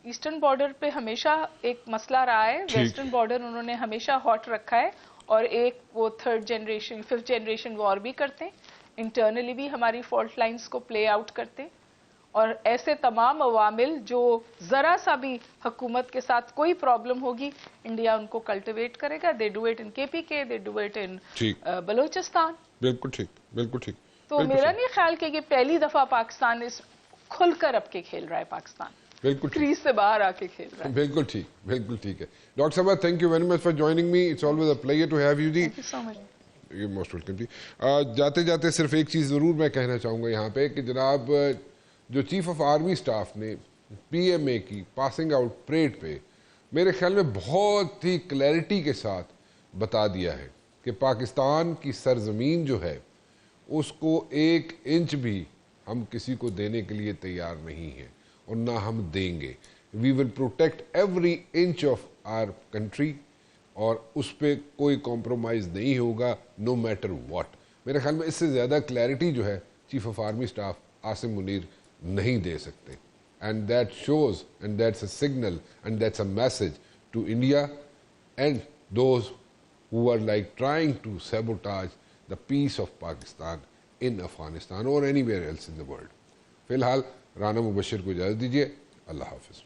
ایسٹرن بارڈر پہ ہمیشہ ایک مسئلہ رہا ہے, ویسٹرن بارڈر انہوں نے ہمیشہ ہاٹ رکھا ہے, اور ایک وہ 3rd جنریشن 5th جنریشن وار بھی کرتے ہیں, انٹرنلی بھی ہماری فالٹ لائنز کو پلے آؤٹ کرتے, اور ایسے تمام عوامل جو ذرا سا بھی حکومت کے ساتھ کوئی پرابلم ہوگی, انڈیا ان کو کلٹیویٹ کرے گا. They do it in KPK, they do it in Balochistan. بالکل ٹھیک, بالکل ٹھیک. تو میرا نہیں خیال کہ یہ پہلی دفعہ پاکستان اس کھل کر اب کے کھیل رہا ہے, پاکستان بالکل کریز سے باہر آ کے کھیل رہا ہے. بالکل ٹھیک, بالکل ٹھیک ہے. ڈاکٹر صاحبہ thank you very much for joining me, it's always a pleasure to have you. جی تھینک یو سو مچ. یہ موسٹ ویلکم جی. جاتے جاتے صرف ایک چیز ضرور میں کہنا چاہوں گا یہاں پہ کہ جناب جو چیف آف آرمی اسٹاف نے PMA کی پاسنگ آؤٹ پریڈ پہ میرے خیال میں بہت ہی کلیئرٹی کے ساتھ بتا دیا ہے کہ پاکستان کی سرزمین جو ہے اس کو 1 انچ بھی ہم کسی کو دینے کے لیے تیار نہیں ہیں, اور نہ ہم دیں گے. We will protect every inch of our country, اور اس پہ کوئی کمپرومائز نہیں ہوگا نو میٹر واٹ. میرے خیال میں اس سے زیادہ کلیئرٹی جو ہے chief of army staff Asim Munir نہیں دے سکتے. And that shows and that's a signal and that's a message to India and those who are like trying to sabotage the peace of Pakistan in Afghanistan or anywhere else in the world. فی الحال رانا مبشر کو اجازت دیجیے. اللہ حافظ.